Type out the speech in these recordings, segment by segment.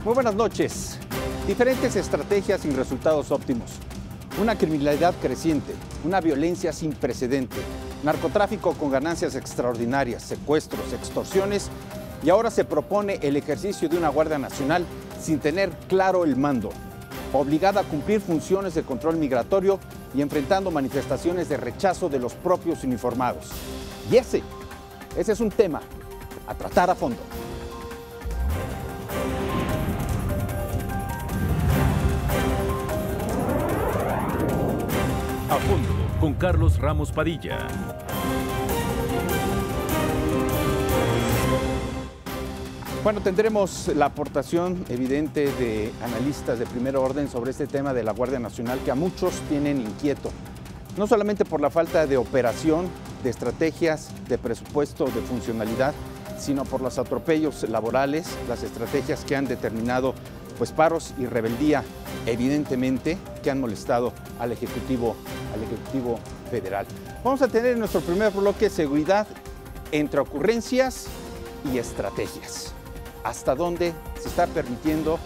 Muy buenas noches. Diferentes estrategias sin resultados óptimos. Una criminalidad creciente, una violencia sin precedente, narcotráfico con ganancias extraordinarias, secuestros, extorsiones, y ahora se propone el ejercicio de una Guardia Nacional sin tener claro el mando, obligada a cumplir funciones de control migratorio y enfrentando manifestaciones de rechazo de los propios uniformados. Y ese es un tema a tratar a fondo. A fondo, con Carlos Ramos Padilla. Bueno, tendremos la aportación evidente de analistas de primer orden sobre este tema de la Guardia Nacional que a muchos tienen inquieto. No solamente por la falta de operación, de estrategias, de presupuesto, de funcionalidad, sino por los atropellos laborales, las estrategias que han determinado paros y rebeldía, evidentemente, que han molestado al Ejecutivo Federal. Vamos a tener en nuestro primer bloque seguridad entre ocurrencias y estrategias. ¿Hasta dónde se está permitiendo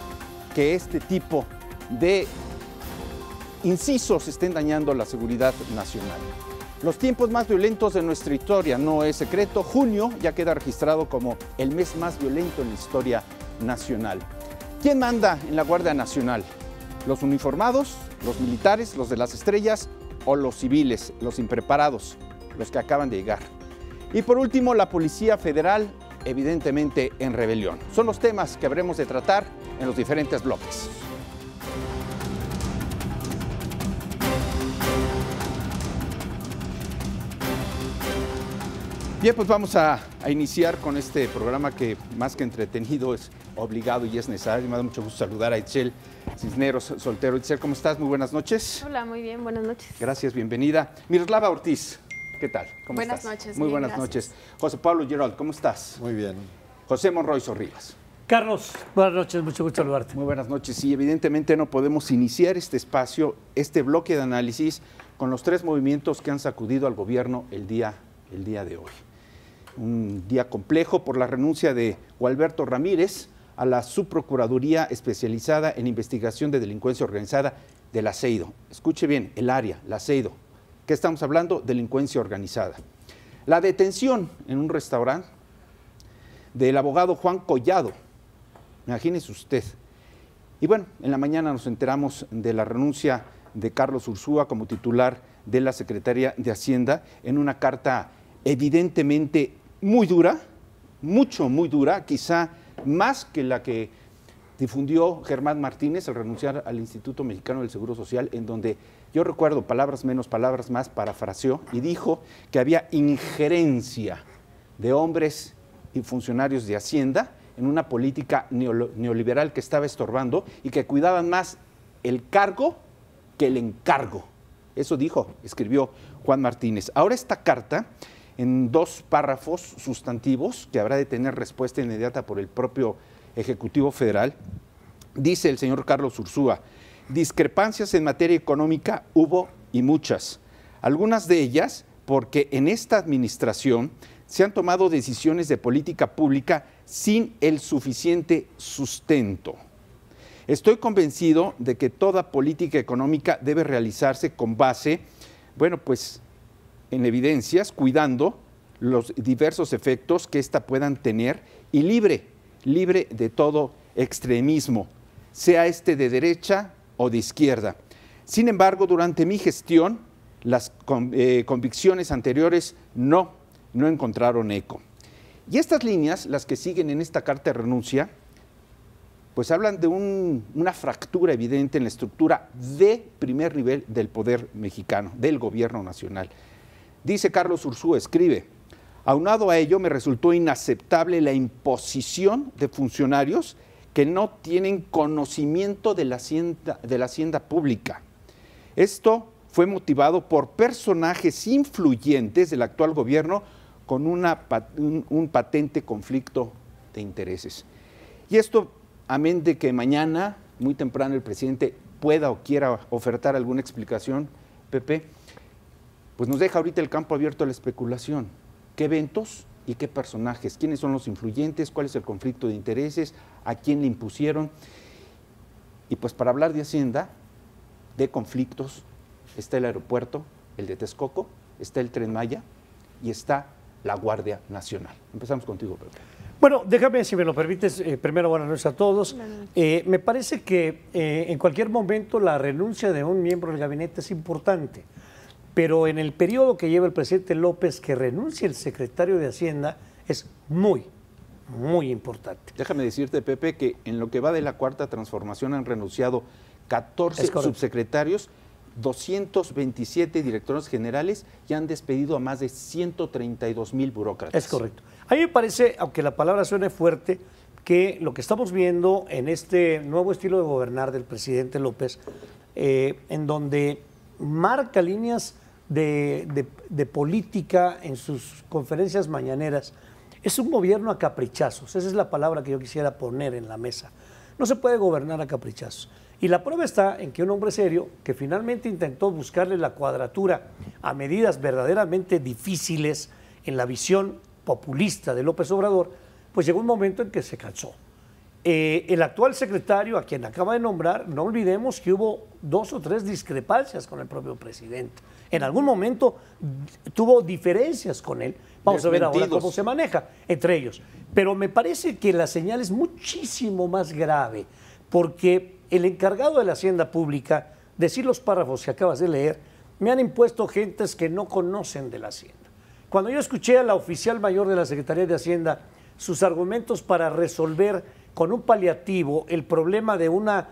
que este tipo de incisos estén dañando la seguridad nacional? Los tiempos más violentos de nuestra historia, no es secreto. Junio ya queda registrado como el mes más violento en la historia nacional. ¿Quién manda en la Guardia Nacional? ¿Los uniformados, los militares, los de las estrellas o los civiles, los impreparados, los que acaban de llegar? Y por último, la Policía Federal, evidentemente en rebelión. Son los temas que habremos de tratar en los diferentes bloques. Bien, pues vamos a iniciar con este programa que más que entretenido es obligado y es necesario. Me da mucho gusto saludar a Itzel Cisneros Soltero. Itzel, ¿cómo estás? Muy buenas noches. Hola, muy bien, buenas noches. Gracias, bienvenida. Miroslava Ortiz, ¿qué tal? ¿Cómo estás? Buenas noches. Muy bien, buenas gracias. noches. José Pablo Gerald, ¿cómo estás? Muy bien. José Monroy Sorribas. Carlos, buenas noches, mucho gusto saludarte. Muy buenas noches. Y evidentemente no podemos iniciar este espacio, este bloque de análisis, con los tres movimientos que han sacudido al gobierno el día de hoy. Un día complejo por la renuncia de Gualberto Ramírez a la Subprocuraduría Especializada en Investigación de Delincuencia Organizada de la CEIDO. Escuche bien, el área, la CEIDO. ¿Qué estamos hablando? Delincuencia organizada. La detención en un restaurante del abogado Juan Collado. Imagínese usted. Y bueno, en la mañana nos enteramos de la renuncia de Carlos Ursúa como titular de la Secretaría de Hacienda en una carta evidentemente muy dura, muy dura, quizá más que la que difundió Germán Martínez al renunciar al Instituto Mexicano del Seguro Social, en donde yo recuerdo palabras menos, palabras más, parafraseó y dijo que había injerencia de hombres y funcionarios de Hacienda en una política neoliberal que estaba estorbando y que cuidaban más el cargo que el encargo. Eso dijo, escribió Juan Martínez. Ahora esta carta, en 2 párrafos sustantivos, que habrá de tener respuesta inmediata por el propio Ejecutivo Federal, dice el señor Carlos Ursúa: discrepancias en materia económica hubo y muchas. Algunas de ellas porque en esta administración se han tomado decisiones de política pública sin el suficiente sustento. Estoy convencido de que toda política económica debe realizarse con base, en evidencias, cuidando los diversos efectos que ésta puedan tener y libre de todo extremismo, sea este de derecha o de izquierda. Sin embargo, durante mi gestión, las convicciones anteriores no encontraron eco. Y estas líneas, las que siguen en esta carta de renuncia, pues hablan de una fractura evidente en la estructura de primer nivel del poder mexicano, del gobierno nacional. Dice Carlos Ursúa, escribe: aunado a ello me resultó inaceptable la imposición de funcionarios que no tienen conocimiento de la hacienda pública. Esto fue motivado por personajes influyentes del actual gobierno con un patente conflicto de intereses. Y esto, amén de que mañana, muy temprano, el presidente pueda o quiera ofertar alguna explicación, Pepe, pues nos deja ahorita el campo abierto a la especulación. ¿Qué eventos y qué personajes? ¿Quiénes son los influyentes? ¿Cuál es el conflicto de intereses? a quién le impusieron. Y pues para hablar de Hacienda, de conflictos, está el aeropuerto, el de Texcoco, está el Tren Maya y está la Guardia Nacional. Empezamos contigo, Pepe. Bueno, déjame, si me lo permites, primero buenas noches a todos. Me parece que en cualquier momento la renuncia de un miembro del gabinete es importante, pero en el periodo que lleva el presidente López, que renuncie el secretario de Hacienda es muy importante. Déjame decirte, Pepe, que en lo que va de la Cuarta Transformación han renunciado 14 subsecretarios, 227 directores generales y han despedido a más de 132,000 burócratas. Es correcto. A mí me parece, aunque la palabra suene fuerte, que lo que estamos viendo en este nuevo estilo de gobernar del presidente López, en donde marca líneas de política en sus conferencias mañaneras, es un gobierno a caprichazos. Esa es la palabra que yo quisiera poner en la mesa. No se puede gobernar a caprichazos. Y la prueba está en que un hombre serio, que finalmente intentó buscarle la cuadratura a medidas verdaderamente difíciles en la visión populista de López Obrador, pues llegó un momento en que se cansó. El actual secretario, a quien acaba de nombrar, no olvidemos que hubo 2 o 3 discrepancias con el propio presidente. En algún momento tuvo diferencias con él. Vamos a ver ahora cómo se maneja entre ellos. Pero me parece que la señal es muchísimo más grave, porque el encargado de la Hacienda Pública, decir los párrafos que acabas de leer, me han impuesto gentes que no conocen de la Hacienda. Cuando yo escuché a la oficial mayor de la Secretaría de Hacienda sus argumentos para resolver con un paliativo el problema de una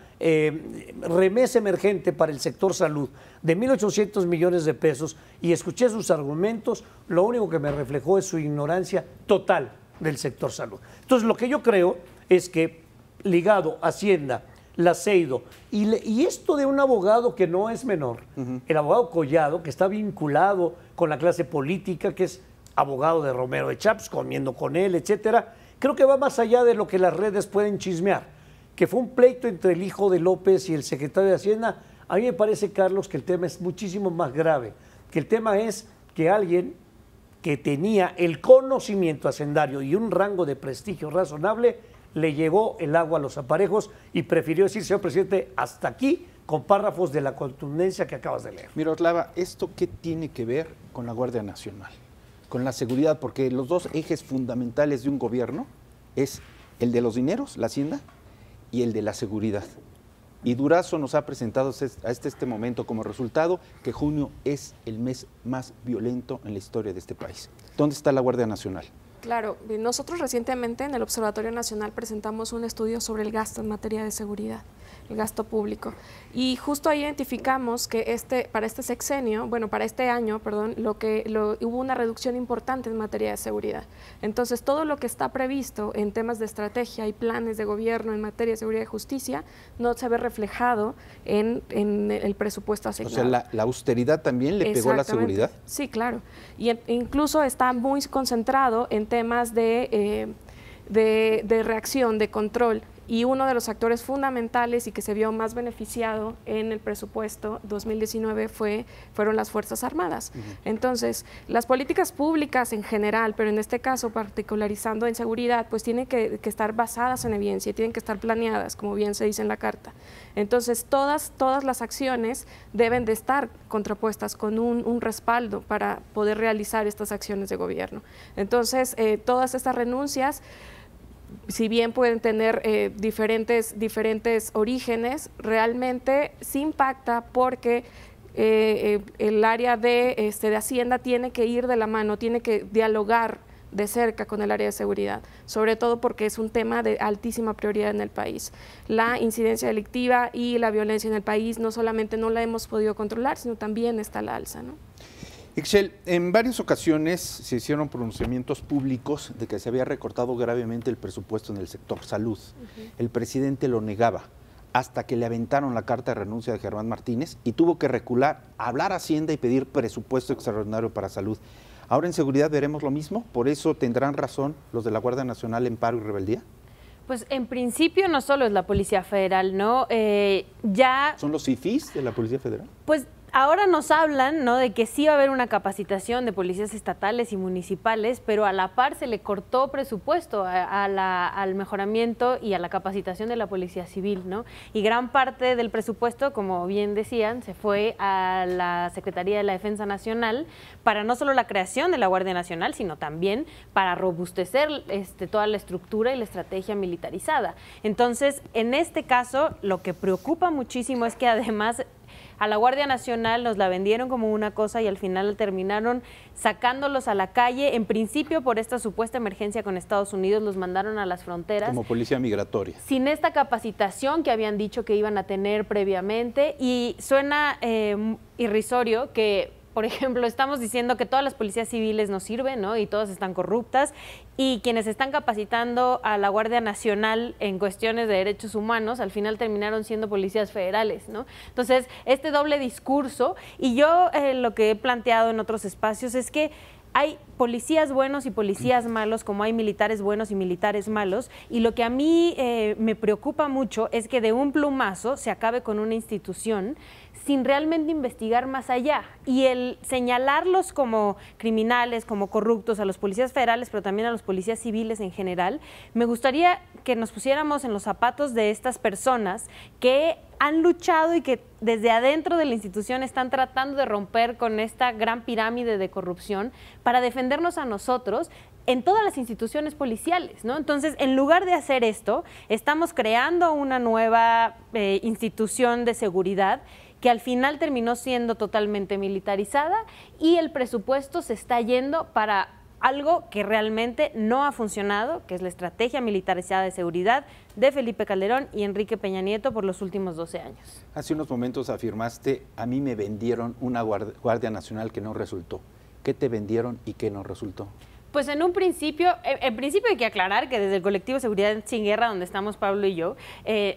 remesa emergente para el sector salud de 1.800 millones de pesos, y escuché sus argumentos, lo único que me reflejó es su ignorancia total del sector salud. Entonces, lo que yo creo es que ligado a Hacienda, la CEIDO, y esto de un abogado que no es menor, el abogado Collado, que está vinculado con la clase política, que es abogado de Romero de Champs, comiendo con él, etcétera, creo que va más allá de lo que las redes pueden chismear, que fue un pleito entre el hijo de López y el secretario de Hacienda. A mí me parece, Carlos, que el tema es muchísimo más grave, que el tema es que alguien que tenía el conocimiento hacendario y un rango de prestigio razonable le llegó el agua a los aparejos y prefirió decir, señor presidente, hasta aquí, con párrafos de la contundencia que acabas de leer. Miroslava, ¿esto qué tiene que ver con la Guardia Nacional? Con la seguridad, porque los dos ejes fundamentales de un gobierno es el de los dineros, la hacienda, y el de la seguridad. Y Durazo nos ha presentado hasta este momento como resultado que junio es el mes más violento en la historia de este país. ¿Dónde está la Guardia Nacional? Claro, nosotros recientemente en el Observatorio Nacional presentamos un estudio sobre el gasto en materia de seguridad, el gasto público, y justo ahí identificamos que para este sexenio, bueno, para este año, perdón, hubo una reducción importante en materia de seguridad. Entonces, todo lo que está previsto en temas de estrategia y planes de gobierno en materia de seguridad y justicia no se ve reflejado en el presupuesto asignado. O sea, la austeridad también le pegó a la seguridad. Sí, claro. Y incluso está muy concentrado en temas de reacción, de control, y uno de los actores fundamentales y que se vio más beneficiado en el presupuesto 2019 fueron las Fuerzas Armadas. Entonces, las políticas públicas en general, pero en este caso particularizando en seguridad, pues tienen que estar basadas en evidencia, tienen que estar planeadas, como bien se dice en la carta. Entonces, todas las acciones deben de estar contrapuestas con un respaldo para poder realizar estas acciones de gobierno. Entonces, todas estas renuncias, si bien pueden tener diferentes orígenes, realmente sí impacta porque el área de Hacienda tiene que ir de la mano, tiene que dialogar de cerca con el área de seguridad, sobre todo porque es un tema de altísima prioridad en el país. La incidencia delictiva y la violencia en el país no solamente no la hemos podido controlar, sino también está a la alza, ¿no? Ixchel, en varias ocasiones se hicieron pronunciamientos públicos de que se había recortado gravemente el presupuesto en el sector salud. El presidente lo negaba hasta que le aventaron la carta de renuncia de Germán Martínez y tuvo que recular, hablar a Hacienda y pedir presupuesto extraordinario para salud. Ahora en seguridad veremos lo mismo, ¿por eso tendrán razón los de la Guardia Nacional en paro y rebeldía? Pues en principio no solo es la Policía Federal, ¿no? ¿Son los fifís de la Policía Federal? Pues ahora nos hablan, ¿no?, de que sí va a haber una capacitación de policías estatales y municipales, pero a la par se le cortó presupuesto al mejoramiento y a la capacitación de la policía civil, ¿no? Y gran parte del presupuesto, como bien decían, se fue a la Secretaría de la Defensa Nacional para no solo la creación de la Guardia Nacional, sino también para robustecer toda la estructura y la estrategia militarizada. Entonces, en este caso, lo que preocupa muchísimo es que además a la Guardia Nacional nos la vendieron como una cosa y al final terminaron sacándolos a la calle. En principio, por esta supuesta emergencia con Estados Unidos, los mandaron a las fronteras. Como policía migratoria. Sin esta capacitación que habían dicho que iban a tener previamente. Y suena irrisorio que, por ejemplo, estamos diciendo que todas las policías civiles no sirven, ¿no? Y todas están corruptas, y quienes están capacitando a la Guardia Nacional en cuestiones de derechos humanos, al final terminaron siendo policías federales, ¿no? Entonces, este doble discurso, y yo lo que he planteado en otros espacios es que hay policías buenos y policías malos, como hay militares buenos y militares malos, y lo que a mí me preocupa mucho es que de un plumazo se acabe con una institución sin realmente investigar más allá. Y el señalarlos como criminales, como corruptos, a los policías federales, pero también a los policías civiles en general, me gustaría que nos pusiéramos en los zapatos de estas personas que han luchado y que desde adentro de la institución están tratando de romper con esta gran pirámide de corrupción para defendernos a nosotros en todas las instituciones policiales, ¿no? Entonces, en lugar de hacer esto, estamos creando una nueva institución de seguridad que al final terminó siendo totalmente militarizada, y el presupuesto se está yendo para algo que realmente no ha funcionado, que es la estrategia militarizada de seguridad de Felipe Calderón y Enrique Peña Nieto por los últimos 12 años. Hace unos momentos afirmaste, a mí me vendieron una Guardia Nacional que no resultó. ¿Qué te vendieron y qué no resultó? Pues en principio hay que aclarar que desde el colectivo Seguridad Sin Guerra, donde estamos Pablo y yo,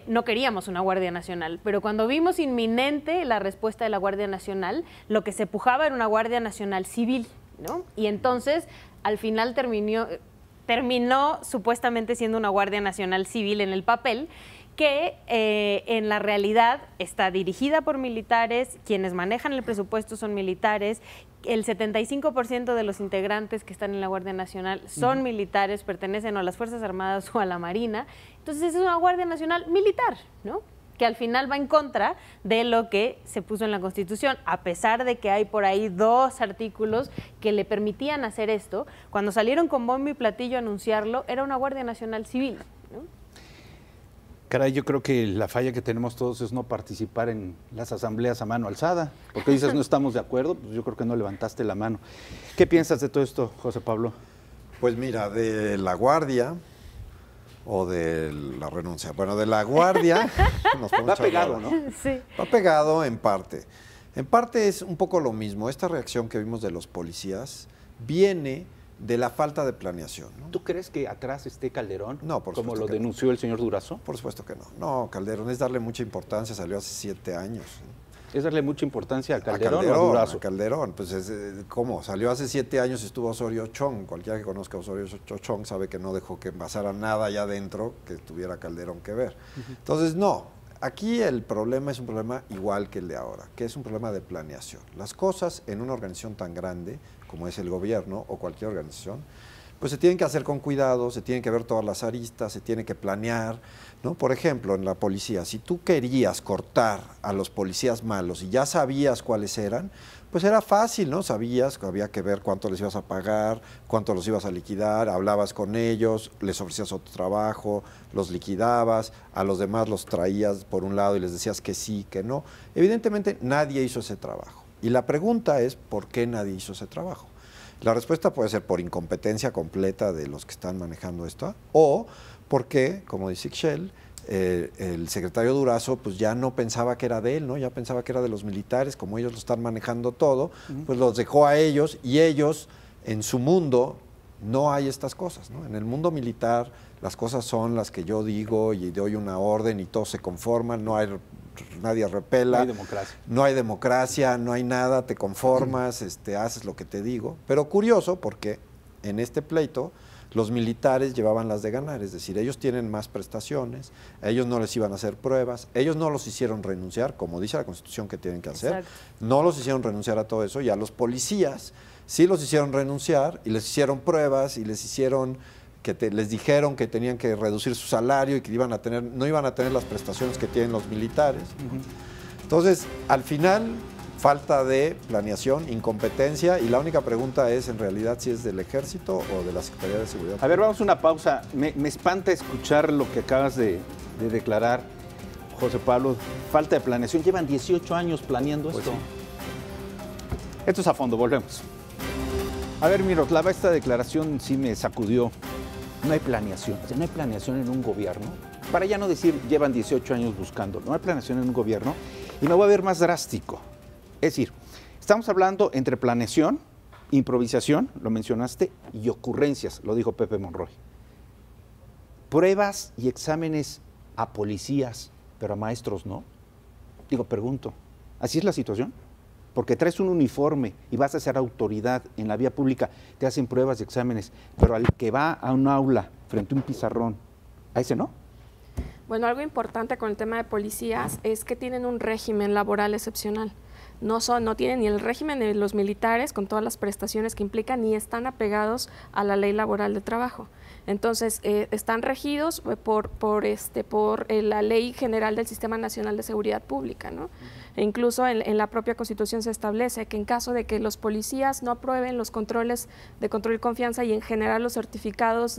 no queríamos una Guardia Nacional, pero cuando vimos inminente la respuesta de la Guardia Nacional, lo que se pujaba era una Guardia Nacional civil, ¿no? Y entonces, al final terminó supuestamente siendo una Guardia Nacional civil en el papel, que en la realidad está dirigida por militares, quienes manejan el presupuesto son militares, el 75% de los integrantes que están en la Guardia Nacional son militares, pertenecen a las Fuerzas Armadas o a la Marina. Entonces es una Guardia Nacional militar, ¿no?, que al final va en contra de lo que se puso en la Constitución, a pesar de que hay por ahí 2 artículos que le permitían hacer esto. Cuando salieron con bombo y platillo a anunciarlo, era una Guardia Nacional civil, ¿no? Caray, yo creo que la falla que tenemos todos es no participar en las asambleas a mano alzada, porque dices no estamos de acuerdo, pues yo creo que no levantaste la mano. ¿Qué piensas de todo esto, José Pablo? Pues mira, de la Guardia o de la renuncia. Bueno, de la Guardia nos va pegado, ¿no? Sí. Va pegado en parte. En parte es un poco lo mismo. Esta reacción que vimos de los policías viene de la falta de planeación, ¿no? ¿Tú crees que atrás esté Calderón? No, por como supuesto lo que no. denunció el señor Durazo. Por supuesto que no. No, Calderón es darle mucha importancia, salió hace 7 años. Es darle mucha importancia a Calderón o a Durazo. A Calderón, pues ¿cómo? Salió hace 7 años, estuvo Osorio Chong. Cualquiera que conozca a Osorio Chong sabe que no dejó que pasara nada allá adentro que tuviera Calderón que ver. Entonces, no. Aquí el problema es un problema igual que el de ahora, que es un problema de planeación. Las cosas en una organización tan grande como es el gobierno o cualquier organización, pues se tienen que hacer con cuidado, se tienen que ver todas las aristas, se tiene que planear, ¿no? Por ejemplo, en la policía, si tú querías cortar a los policías malos y ya sabías cuáles eran, pues era fácil, ¿no? Sabías que había que ver cuánto les ibas a pagar, cuánto los ibas a liquidar, hablabas con ellos, les ofrecías otro trabajo, los liquidabas, a los demás los traías por un lado y les decías que sí, que no. Evidentemente nadie hizo ese trabajo. Y la pregunta es, ¿por qué nadie hizo ese trabajo? La respuesta puede ser por incompetencia completa de los que están manejando esto, o porque, como dice Ixchel, el secretario Durazo pues ya no pensaba que era de él, ¿no? Ya pensaba que era de los militares, como ellos lo están manejando todo, pues los dejó a ellos, y ellos, en su mundo, no hay estas cosas, ¿no? En el mundo militar las cosas son las que yo digo y doy una orden y todos se conforman, nadie repela, no hay democracia, no hay nada, te conformas, haces lo que te digo. Pero curioso porque en este pleito los militares llevaban las de ganar, es decir, ellos tienen más prestaciones, a ellos no les iban a hacer pruebas, ellos no los hicieron renunciar, como dice la Constitución que tienen que hacer, Exacto. no los hicieron renunciar a todo eso, y a los policías sí los hicieron renunciar y les hicieron pruebas y les hicieron les dijeron que tenían que reducir su salario y que no iban a tener las prestaciones que tienen los militares. Entonces, al final, falta de planeación, incompetencia, y la única pregunta es en realidad si es del Ejército o de la Secretaría de Seguridad. A ver, vamos a una pausa. Me espanta escuchar lo que acabas de declarar, José Pablo. Falta de planeación. Llevan 18 años planeando esto. Sí. Esto es A Fondo, volvemos. A ver, Miroslava, esta declaración sí me sacudió. No hay planeación. O sea, no hay planeación en un gobierno. Para ya no decir llevan 18 años buscando. No hay planeación en un gobierno. Y me voy a ver más drástico. Es decir, estamos hablando entre planeación, improvisación, lo mencionaste, y ocurrencias, lo dijo Pepe Monroy. Pruebas y exámenes a policías, pero a maestros no. Digo, pregunto, ¿así es la situación? Porque traes un uniforme y vas a ser autoridad en la vía pública, te hacen pruebas y exámenes, pero al que va a un aula frente a un pizarrón, ¿a ese no? Bueno, algo importante con el tema de policías es que tienen un régimen laboral excepcional. No tienen ni el régimen de los militares con todas las prestaciones que implican, ni están apegados a la ley laboral de trabajo. Entonces, están regidos por la Ley General del Sistema Nacional de Seguridad Pública, ¿no? E incluso en la propia Constitución se establece que en caso de que los policías no aprueben los controles de control y confianza y en general los certificados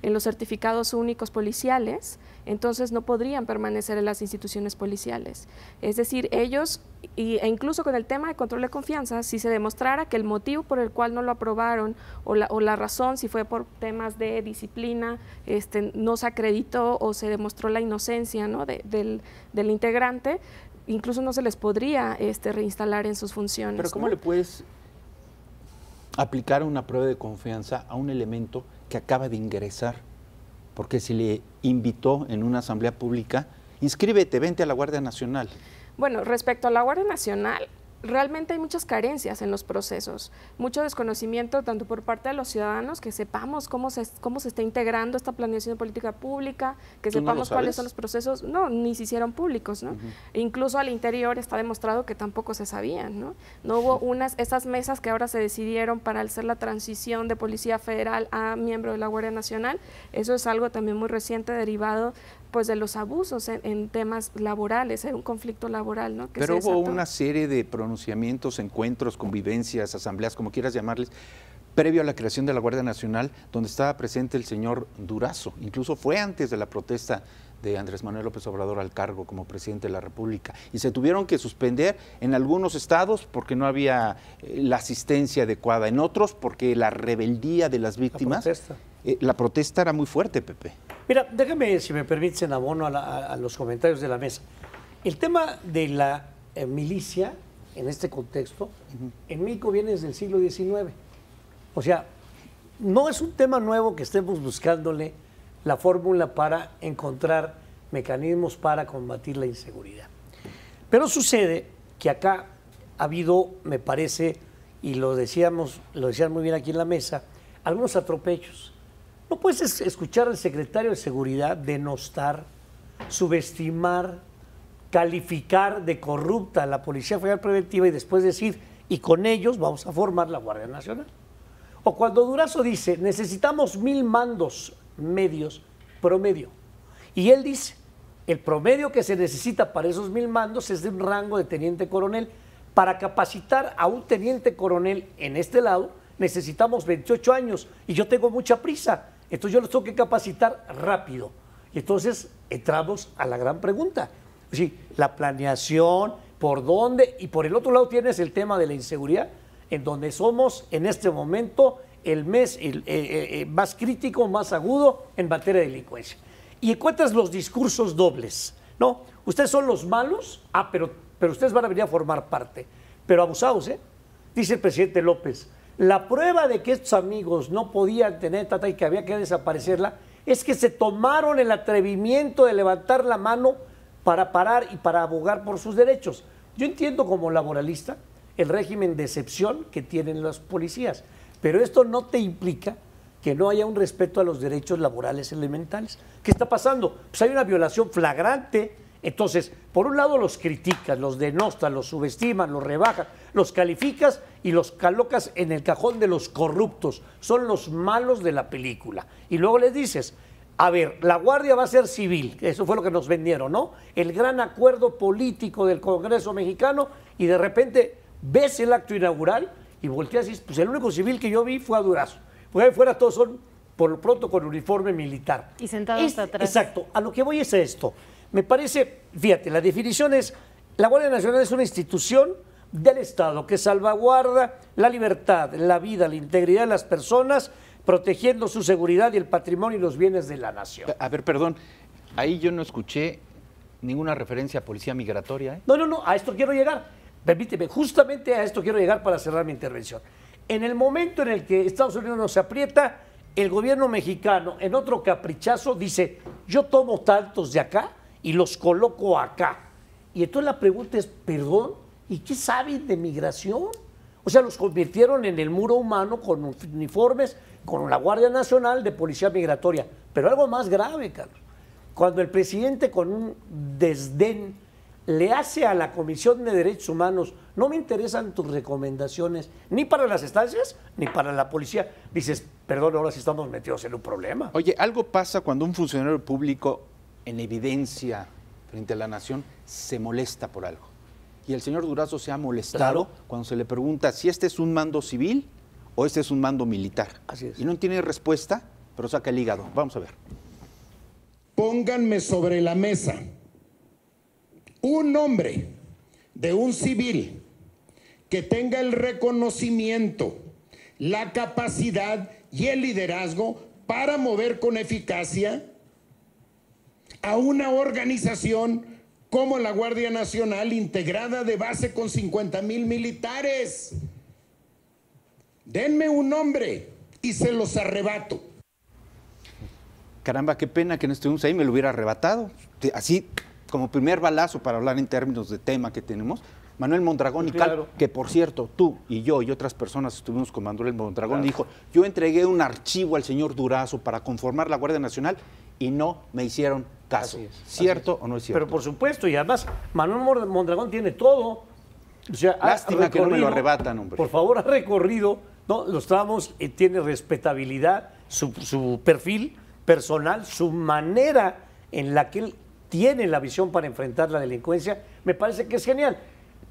en los certificados únicos policiales, entonces no podrían permanecer en las instituciones policiales. Es decir, ellos, e incluso con el tema de control de confianza, si se demostrara que el motivo por el cual no lo aprobaron o la razón, si fue por temas de disciplina, no se acreditó o se demostró la inocencia, ¿no?, del integrante, incluso no se les podría reinstalar en sus funciones. Pero ¿cómo ¿no? le puedes aplicar una prueba de confianza a un elemento que acaba de ingresar? Porque se le invitó en una asamblea pública, inscríbete, vente a la Guardia Nacional. Bueno, respecto a la Guardia Nacional, realmente hay muchas carencias en los procesos, mucho desconocimiento tanto por parte de los ciudadanos, que sepamos cómo se está integrando esta planeación de política pública, que ¿Tú no sepamos lo cuáles sabes? son los procesos, no, ni se hicieron públicos, ¿no? E incluso al interior está demostrado que tampoco se sabían, ¿no? No hubo esas mesas que ahora se decidieron para hacer la transición de Policía Federal a miembro de la Guardia Nacional. Eso es algo también muy reciente derivado pues de los abusos en temas laborales, un conflicto laboral, ¿no? Pero hubo una serie de pronunciamientos, encuentros, convivencias, asambleas, como quieras llamarles, previo a la creación de la Guardia Nacional, donde estaba presente el señor Durazo. Incluso fue antes de la protesta de Andrés Manuel López Obrador al cargo como presidente de la República. Y se tuvieron que suspender en algunos estados porque no había la asistencia adecuada, en otros porque la rebeldía de las víctimas, la protesta era muy fuerte, Pepe. Mira, déjame, si me permites, en abono a los comentarios de la mesa. El tema de la milicia, en este contexto, en México viene desde el siglo XIX. O sea, no es un tema nuevo que estemos buscándole la fórmula para encontrar mecanismos para combatir la inseguridad. Pero sucede que acá ha habido, me parece, y lo decían muy bien aquí en la mesa, algunos atropellos. No puedes escuchar al secretario de Seguridad denostar, subestimar, calificar de corrupta a la Policía Federal Preventiva y después decir, y con ellos vamos a formar la Guardia Nacional. O cuando Durazo dice, necesitamos 1000 mandos medios promedio. Y él dice, el promedio que se necesita para esos 1000 mandos es de un rango de teniente coronel. Para capacitar a un teniente coronel en este lado, necesitamos 28 años y yo tengo mucha prisa. Entonces yo los tengo que capacitar rápido. Y entonces entramos a la gran pregunta. Sí, la planeación, por dónde, y por el otro lado tienes el tema de la inseguridad, en donde somos en este momento el mes más crítico, más agudo en materia de delincuencia. Y encuentras los discursos dobles, ¿no? Ustedes son los malos, pero ustedes van a venir a formar parte. Pero abusados, ¿eh? Dice el presidente López, la prueba de que estos amigos no podían tener tata y que había que desaparecerla es que se tomaron el atrevimiento de levantar la mano para parar y para abogar por sus derechos. Yo entiendo como laboralista el régimen de excepción que tienen los policías, pero esto no te implica que no haya un respeto a los derechos laborales elementales. ¿Qué está pasando? Pues hay una violación flagrante. Entonces, por un lado los criticas, los denostas, los subestimas, los rebajas, los calificas y los colocas en el cajón de los corruptos. Son los malos de la película. Y luego les dices, a ver, la Guardia va a ser civil, eso fue lo que nos vendieron, ¿no? El gran acuerdo político del Congreso mexicano, y de repente ves el acto inaugural y volteas y dices, pues el único civil que yo vi fue a Durazo. Porque ahí fuera todos son, por lo pronto, con uniforme militar. Y sentados hasta atrás. Exacto, a lo que voy es a esto. Me parece, fíjate, la definición es, la Guardia Nacional es una institución del Estado que salvaguarda la libertad, la vida, la integridad de las personas, protegiendo su seguridad y el patrimonio y los bienes de la nación. A ver, perdón, ahí yo no escuché ninguna referencia a policía migratoria, ¿eh? No, a esto quiero llegar. Permíteme, justamente a esto quiero llegar para cerrar mi intervención. En el momento en el que Estados Unidos nos aprieta, el gobierno mexicano, en otro caprichazo, dice, yo tomo tantos de acá y los coloco acá. Y entonces la pregunta es, perdón, ¿y qué saben de migración? O sea, los convirtieron en el muro humano con uniformes, con la Guardia Nacional de Policía Migratoria. Pero algo más grave, Carlos. Cuando el presidente con un desdén le hace a la Comisión de Derechos Humanos, no me interesan tus recomendaciones, ni para las estancias, ni para la policía. Dices, perdón, ahora sí estamos metidos en un problema. Oye, algo pasa cuando un funcionario público en evidencia frente a la nación se molesta por algo. Y el señor Durazo se ha molestado cuando se le pregunta si este es un mando civil o este es un mando militar. Así es. Y no tiene respuesta, pero saca el hígado. Vamos a ver. Pónganme sobre la mesa un nombre de un civil que tenga el reconocimiento, la capacidad y el liderazgo para mover con eficacia a una organización como la Guardia Nacional, integrada de base con 50,000 militares. Denme un nombre y se los arrebato. Caramba, qué pena que no estuvimos ahí, me lo hubiera arrebatado. Así, como primer balazo para hablar en términos de tema que tenemos, Manuel Mondragón y Cal, que por cierto, tú y yo y otras personas estuvimos con Manuel Mondragón, dijo, yo entregué un archivo al señor Durazo para conformar la Guardia Nacional y no me hicieron caso. ¿Cierto o no es cierto? Pero por supuesto, y además, Manuel Mondragón tiene todo. O sea, lástima que no me lo arrebatan, hombre. Por favor, ha recorrido, ¿no?, los tramos, tiene respetabilidad, su perfil personal, su manera en la que él tiene la visión para enfrentar la delincuencia, me parece que es genial.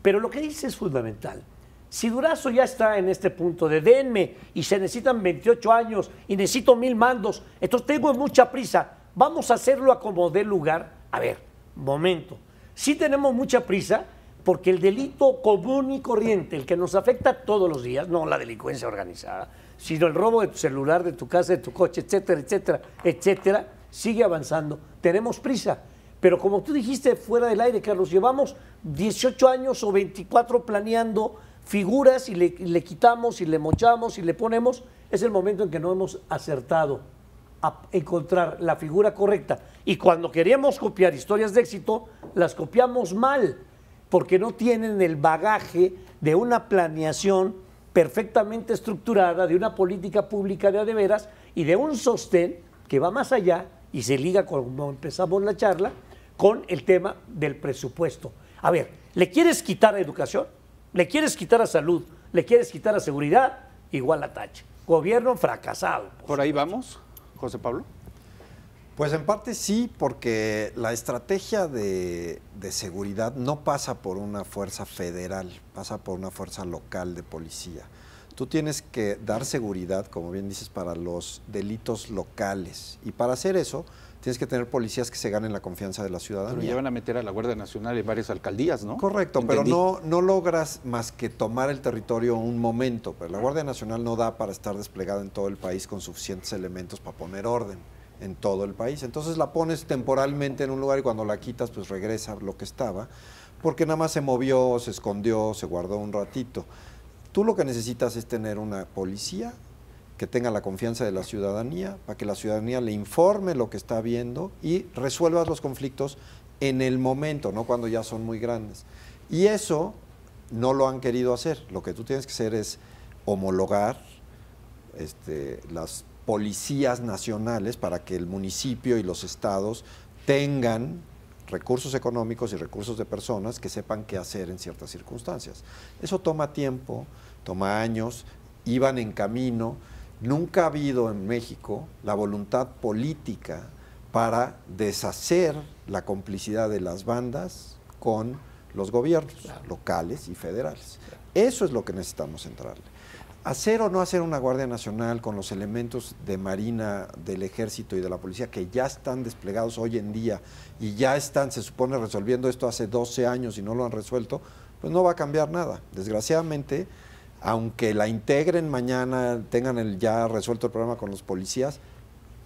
Pero lo que dice es fundamental. Si Durazo ya está en este punto de denme y se necesitan 28 años y necesito 1000 mandos, entonces tengo mucha prisa, vamos a hacerlo a como dé lugar. A ver, momento. Sí tenemos mucha prisa porque el delito común y corriente, el que nos afecta todos los días, no la delincuencia organizada, sino el robo de tu celular, de tu casa, de tu coche, etcétera, etcétera, etcétera, sigue avanzando. Tenemos prisa. Pero como tú dijiste fuera del aire, Carlos, llevamos 18 años o 24 planeando figuras y le quitamos y le mochamos y le ponemos. Es el momento en que no hemos acertado a encontrar la figura correcta. Y cuando queremos copiar historias de éxito, las copiamos mal, porque no tienen el bagaje de una planeación perfectamente estructurada, de una política pública de a de veras y de un sostén que va más allá y se liga, como empezamos la charla, con el tema del presupuesto. A ver, ¿le quieres quitar a educación? ¿Le quieres quitar a salud? ¿Le quieres quitar a seguridad? Igual a tache. Gobierno fracasado. ¿Por ahí vamos, José Pablo? Pues en parte sí, porque la estrategia de seguridad no pasa por una fuerza federal, pasa por una fuerza local de policía. Tú tienes que dar seguridad, como bien dices, para los delitos locales. Y para hacer eso, tienes que tener policías que se ganen la confianza de la ciudadanía. Pero ya van a meter a la Guardia Nacional en varias alcaldías, ¿no? Correcto, Entendí. pero no logras más que tomar el territorio un momento. Pero la Guardia Nacional no da para estar desplegada en todo el país con suficientes elementos para poner orden en todo el país. Entonces la pones temporalmente en un lugar y cuando la quitas, pues regresa lo que estaba, porque nada más se movió, se escondió, se guardó un ratito. Tú lo que necesitas es tener una policía que tenga la confianza de la ciudadanía, para que la ciudadanía le informe lo que está viendo y resuelvas los conflictos en el momento, no cuando ya son muy grandes. Y eso no lo han querido hacer. Lo que tú tienes que hacer es homologar las policías nacionales para que el municipio y los estados tengan recursos económicos y recursos de personas que sepan qué hacer en ciertas circunstancias. Eso toma tiempo, toma años, iban en camino. Nunca ha habido en México la voluntad política para deshacer la complicidad de las bandas con los gobiernos locales y federales. Eso es lo que necesitamos entrarle. Hacer o no hacer una Guardia Nacional con los elementos de Marina, del Ejército y de la Policía que ya están desplegados hoy en día y ya están, se supone, resolviendo esto hace 12 años y no lo han resuelto, pues no va a cambiar nada. Desgraciadamente, aunque la integren mañana, tengan ya resuelto el problema con los policías,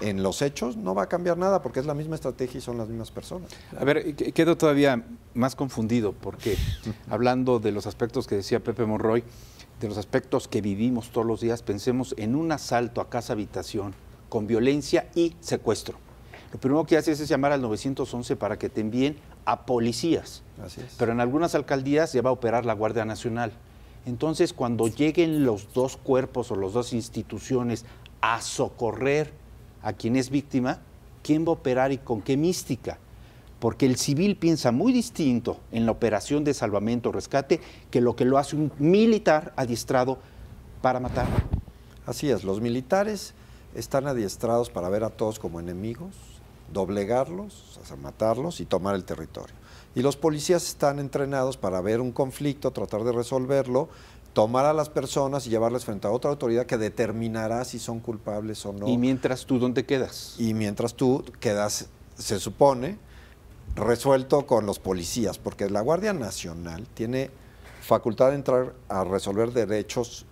en los hechos no va a cambiar nada porque es la misma estrategia y son las mismas personas. A ver, quedo todavía más confundido porque hablando de los aspectos que decía Pepe Monroy, de los aspectos que vivimos todos los días, pensemos en un asalto a casa habitación con violencia y secuestro. Lo primero que haces es llamar al 911 para que te envíen a policías. Así es. Pero en algunas alcaldías ya va a operar la Guardia Nacional. Entonces, cuando lleguen los dos cuerpos o las dos instituciones a socorrer a quien es víctima, ¿quién va a operar y con qué mística? Porque el civil piensa muy distinto en la operación de salvamento o rescate que lo hace un militar adiestrado para matar. Así es, los militares están adiestrados para ver a todos como enemigos, doblegarlos, o sea, matarlos y tomar el territorio. Y los policías están entrenados para ver un conflicto, tratar de resolverlo, tomar a las personas y llevarles frente a otra autoridad que determinará si son culpables o no. ¿Y mientras tú dónde quedas? Y mientras tú quedas, se supone, resuelto con los policías, porque la Guardia Nacional tiene facultad de entrar a resolver delitos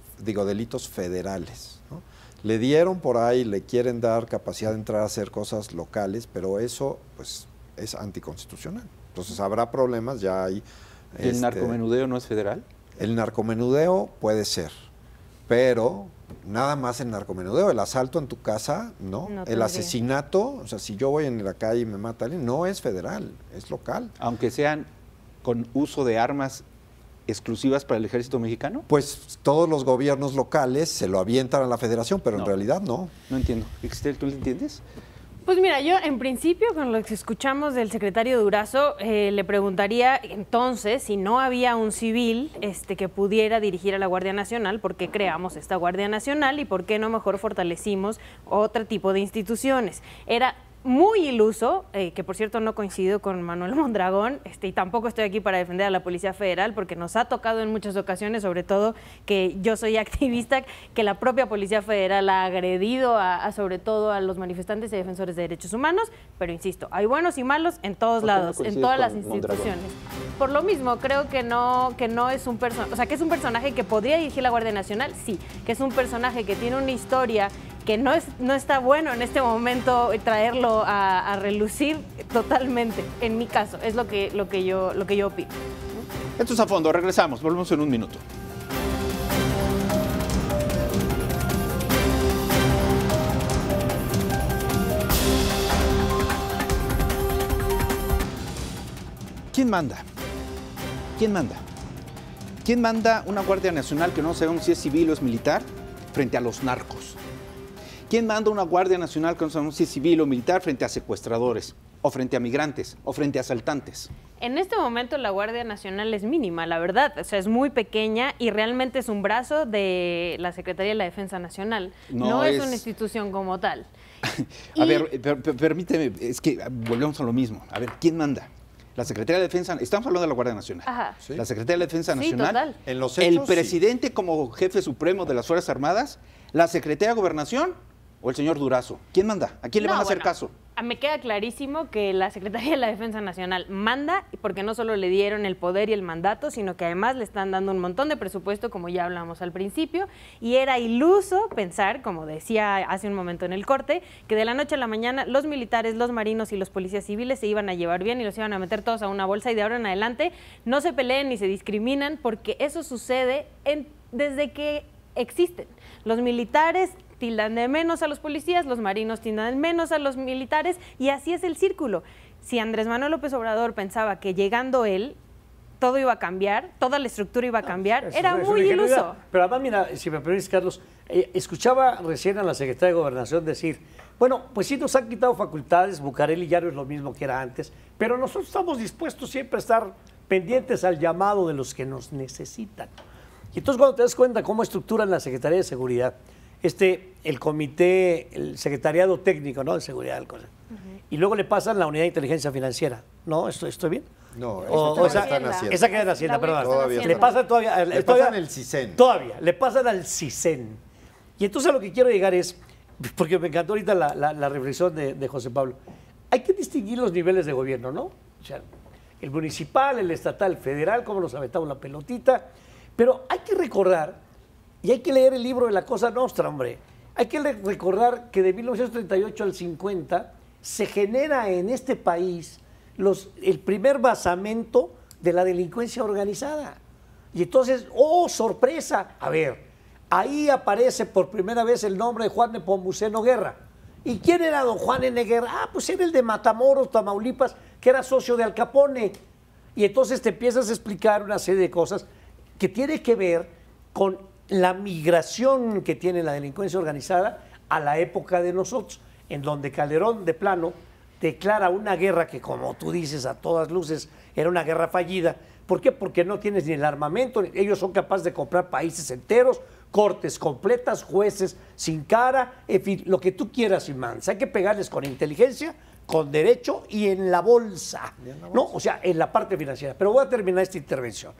federales, ¿no? Le dieron por ahí, le quieren dar capacidad de entrar a hacer cosas locales, pero eso pues es anticonstitucional. Entonces habrá problemas, ya hay... ¿El narcomenudeo no es federal? El narcomenudeo puede ser, pero nada más el narcomenudeo, el asalto en tu casa, ¿no? El asesinato, o sea, si yo voy en la calle y me mata alguien, no es federal, es local. Aunque sean con uso de armas exclusivas para el ejército mexicano. Pues todos los gobiernos locales se lo avientan a la federación, pero en realidad no. No entiendo. Excel, ¿tú lo entiendes? Pues mira, yo en principio con lo que escuchamos del secretario Durazo, le preguntaría entonces si no había un civil que pudiera dirigir a la Guardia Nacional, ¿por qué creamos esta Guardia Nacional y por qué no mejor fortalecimos otro tipo de instituciones? Era muy iluso, que por cierto no coincido con Manuel Mondragón, y tampoco estoy aquí para defender a la Policía Federal, porque nos ha tocado en muchas ocasiones, sobre todo que yo soy activista, que la propia Policía Federal ha agredido sobre todo a los manifestantes y defensores de derechos humanos, pero insisto, hay buenos y malos en todos lados, en todas las instituciones. Por lo mismo, creo que no es un personaje, o sea, que es un personaje que podría dirigir la Guardia Nacional, sí, que es un personaje que tiene una historia que no está bueno en este momento traerlo a relucir totalmente, en mi caso, es lo que yo opino. Esto es A Fondo, regresamos, volvemos en un minuto. ¿Quién manda? ¿Quién manda? ¿Quién manda una Guardia Nacional que no sabemos si es civil o es militar frente a los narcos? ¿Quién manda una Guardia Nacional que no sabemos si es civil o militar frente a secuestradores, o frente a migrantes, o frente a asaltantes? En este momento la Guardia Nacional es mínima, la verdad, o sea, es muy pequeña y realmente es un brazo de la Secretaría de la Defensa Nacional, no es una institución como tal. A ver, permíteme, es que volvemos a lo mismo. A ver, ¿quién manda? La Secretaría de Defensa, estamos hablando de la Guardia Nacional. Ajá. Sí. La Secretaría de la Defensa Nacional, total. En los el hechos, presidente como jefe supremo de las Fuerzas Armadas, la Secretaría de Gobernación o el señor Durazo. ¿Quién manda? ¿A quién le van a hacer caso? Me queda clarísimo que la Secretaría de la Defensa Nacional manda, porque no solo le dieron el poder y el mandato, sino que además le están dando un montón de presupuesto, como ya hablamos al principio, y era iluso pensar, como decía hace un momento en el corte, que de la noche a la mañana los militares, los marinos y los policías civiles se iban a llevar bien y los iban a meter todos a una bolsa y de ahora en adelante no se peleen ni se discriminan, porque eso sucede desde que existen. Los militares tildan de menos a los policías, los marinos tildan de menos a los militares y así es el círculo. Si Andrés Manuel López Obrador pensaba que llegando él todo iba a cambiar, toda la estructura iba a cambiar, era muy iluso. Pero además, mira, si me permites, Carlos, Escuchaba recién a la secretaria de Gobernación decir, bueno, pues sí nos han quitado facultades, Bucareli ya no es lo mismo que era antes, pero nosotros estamos dispuestos siempre a estar pendientes al llamado de los que nos necesitan. Y entonces cuando te das cuenta cómo estructuran la Secretaría de Seguridad, el comité, el secretariado técnico, ¿no?, de seguridad del Consejo, y luego le pasan la unidad de inteligencia financiera, ¿no? ¿Estoy bien? No, esa queda en Hacienda, perdón. Todavía le pasan todavía, le pasan el CISEN. Todavía, le pasan al CISEN. Y entonces a lo que quiero llegar es, porque me encantó ahorita la reflexión de José Pablo, hay que distinguir los niveles de gobierno, ¿no? O sea, el municipal, el estatal, el federal, cómo nos aventamos la pelotita, pero hay que recordar, y hay que leer el libro de la Cosa Nostra, hombre, hay que recordar que de 1938 al 50 se genera en este país el primer basamento de la delincuencia organizada. Y entonces, ¡oh, sorpresa! A ver, ahí aparece por primera vez el nombre de Juan Nepomuceno Guerra. ¿Y quién era don Juan N. Guerra? Ah, pues era el de Matamoros, Tamaulipas, que era socio de Al Capone. Y entonces te empiezas a explicar una serie de cosas que tiene que ver con la migración que tiene la delincuencia organizada a la época de nosotros, en donde Calderón de plano declara una guerra que, como tú dices, a todas luces era una guerra fallida. ¿Por qué? Porque no tienes ni el armamento, ellos son capaces de comprar países enteros, cortes completas, jueces sin cara, en fin, lo que tú quieras y mandas. Hay que pegarles con inteligencia, con derecho y en la bolsa, ¿no? O sea, en la parte financiera. Pero voy a terminar esta intervención.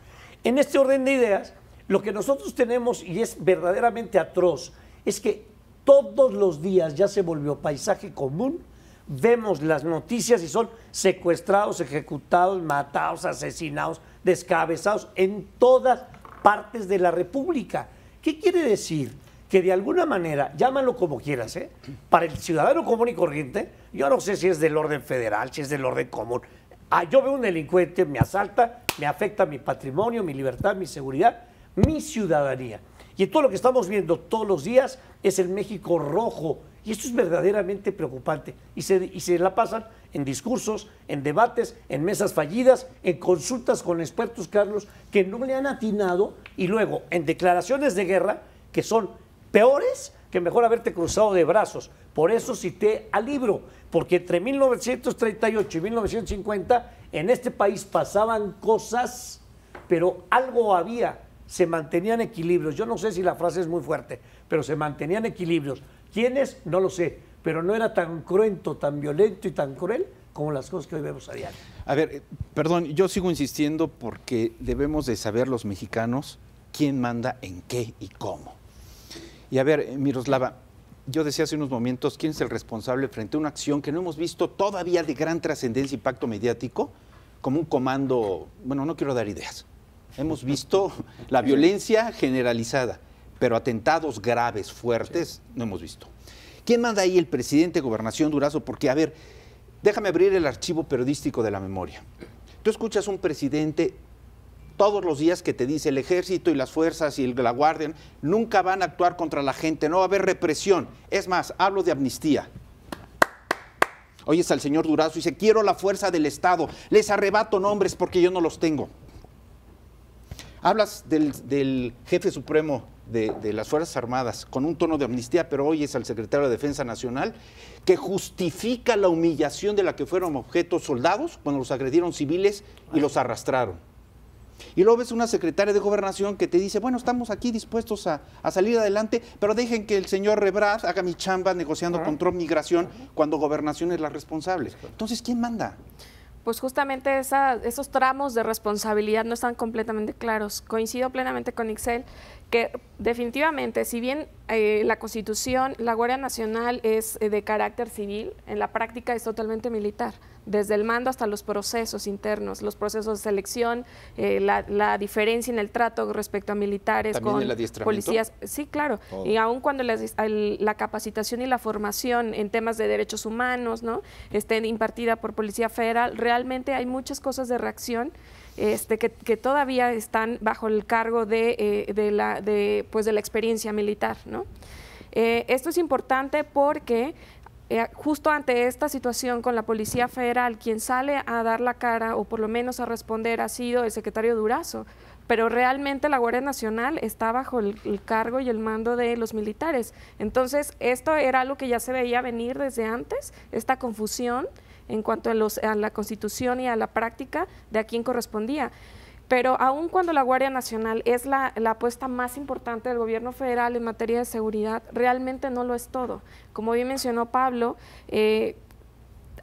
En este orden de ideas, lo que nosotros tenemos, y es verdaderamente atroz, es que todos los días ya se volvió paisaje común. Vemos las noticias y son secuestrados, ejecutados, matados, asesinados, descabezados en todas partes de la República. ¿Qué quiere decir? Que de alguna manera, llámalo como quieras, para el ciudadano común y corriente, yo no sé si es del orden federal, si es del orden común. Yo veo un delincuente, me asalta, me afecta mi patrimonio, mi libertad, mi seguridad, mi ciudadanía. Y todo lo que estamos viendo todos los días es el México rojo. Y esto es verdaderamente preocupante. Y se la pasan en discursos, en debates, en mesas fallidas, en consultas con expertos, Carlos, que no le han atinado, y luego en declaraciones de guerra que son peores que mejor haberte cruzado de brazos. Por eso cité al libro, porque entre 1938 y 1950 en este país pasaban cosas, pero algo había. Se mantenían equilibrios. Yo no sé si la frase es muy fuerte, pero se mantenían equilibrios. ¿Quiénes? No lo sé, pero no era tan cruento, tan violento y tan cruel como las cosas que hoy vemos a diario. A ver, perdón, yo sigo insistiendo porque debemos de saber los mexicanos quién manda en qué y cómo. Y a ver, Miroslava, yo decía hace unos momentos, ¿quién es el responsable frente a una acción que no hemos visto todavía de gran trascendencia y impacto mediático, como un comando? Bueno, no quiero dar ideas. Hemos visto la violencia generalizada, pero atentados graves, fuertes, no hemos visto. ¿Quién manda ahí? El presidente de Gobernación, Durazo, porque, a ver, déjame abrir el archivo periodístico de la memoria. Tú escuchas un presidente todos los días que te dice el ejército y las fuerzas y la guardia nunca van a actuar contra la gente, no va a haber represión. Es más, hablo de amnistía. Oyes al señor Durazo y dice, quiero la fuerza del Estado, les arrebato nombres porque yo no los tengo. Hablas del jefe supremo de las Fuerzas Armadas con un tono de amnistía, pero oyes al secretario de Defensa Nacional que justifica la humillación de la que fueron objeto soldados cuando los agredieron civiles y los arrastraron. Y luego ves una secretaria de Gobernación que te dice, bueno, estamos aquí dispuestos a salir adelante, pero dejen que el señor Ebrard haga mi chamba negociando control migración cuando Gobernación es la responsable. Entonces, ¿quién manda? Pues justamente esos tramos de responsabilidad no están completamente claros. Coincido plenamente con Ixel que definitivamente, si bien la Constitución, la Guardia Nacional es de carácter civil, en la práctica es totalmente militar, desde el mando hasta los procesos internos, los procesos de selección, la diferencia en el trato respecto a militares con policías. Sí, claro, y aun cuando la capacitación y la formación en temas de derechos humanos, ¿no?, estén impartida por Policía Federal, realmente hay muchas cosas de reacción que todavía están bajo el cargo de la experiencia militar, ¿no? Esto es importante porque justo ante esta situación con la Policía Federal, quien sale a dar la cara o por lo menos a responder ha sido el secretario Durazo, pero realmente la Guardia Nacional está bajo el cargo y el mando de los militares. Entonces, esto era algo que ya se veía venir desde antes, esta confusión en cuanto a la Constitución y a la práctica de a quién correspondía. Pero aun cuando la Guardia Nacional es la apuesta más importante del gobierno federal en materia de seguridad, realmente no lo es todo. Como bien mencionó Pablo,